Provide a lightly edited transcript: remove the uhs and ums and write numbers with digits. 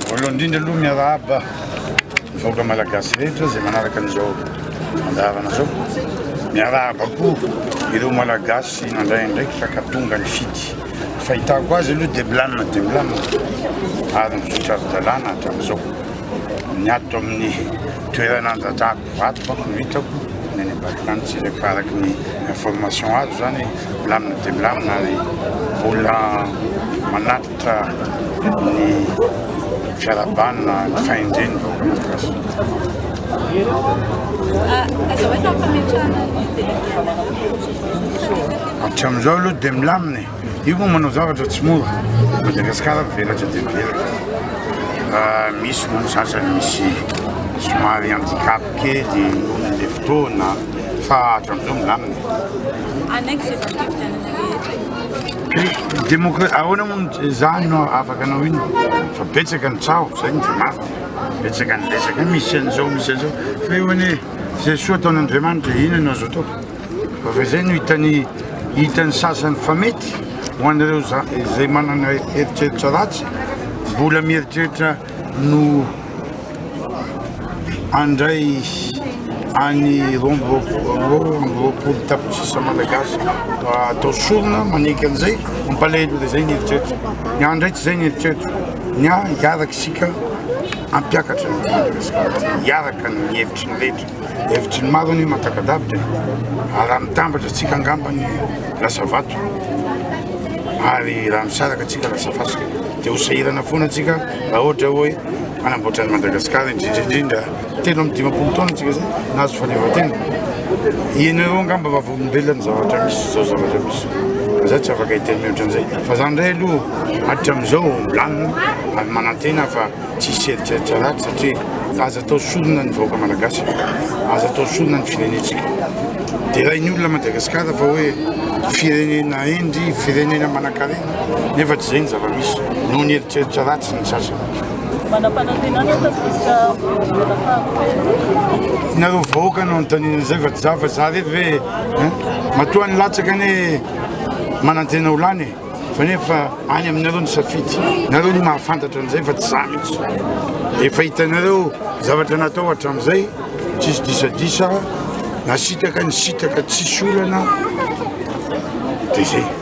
voalohany indrindra aloha miarahaba mivoaka malagasy rehetra zay manaraka an'izao andavana zao miarahaba koa ireo malagasy nandray ndraiky fakatonga ny fity fahitako azy aloha de blamina ary mizotra azo-dalàna hatramin'izao niato amin'ny toerana andradrako vato bako no hitako neny Balkany tsy rehefa araky ny information azo zany blamina de blamina ary mbola manatitra ny fiarabanina ny faindreny vaoaka malagasy. Hatramin'izao aloha de milamina io moa manao zavatra tsy mora Madagasikara mivelatra de mivelatra misy moa ny sasany misy somary handicap kely le fotoana fa hatramin'izao milamina ahoana moa zany no afaka anao ino fa betsaka ny tsaho zay ny de marina betsaka ny lesaka misy an'izao fa io ane zay soa ataon'Andriamanitra ina no azo atao fa zay no hitany sasany fa mety ho an'ireo zay manana eritreritra ratsy mbola mieritreritra no andray any roapolo tapitrisa malagasy atao sorona maneky an'izay mampalahelo le zay ny eritreritra ny andray tsy zay ny eritreritra hiaraka isika ampiakatra ny Madagasikara hiaraka ny hevitry ny rehetra hevitry ny maro ny matakadavitra raha mitambatra tsika angambany lasa vato ary raha misaraka tsika lasa fasika de ho sahirana foana tsika raha ohatra hoe manamboatra ny Madagasikara indrindrindrindra 3-5 taona tsika zay nahazo fahaleovan-tena ianareo angamba vavolombelona zavatra misy zao zavatra misy zay tsy afaka hiteny mihatra an'izay fa zany ndray aloha hatramin'izao milamina ary manantena fa tsisy eritreritra ratsy satria aza atao sorona ny vahoaka malagasy aza atao sorona ny firenentsika de raha ny olona Madagasikara fa hoe firenena endry firenena manan-karena nefa tsy zay ny zava-misy noho ny eritreritra ratsy ny sasany nareo vahoaka no antanina zay fa za rehefa hoe matoa ny latsaka ane manantena olany fa nefa any aminareo ny safidy nareo ny mahafantatra an'izay fa tsy za mihitsy efa hitanareo zavatra natao hatramin'izay tsisy disadisa nasitaka ny sitaka tsisy olana de zay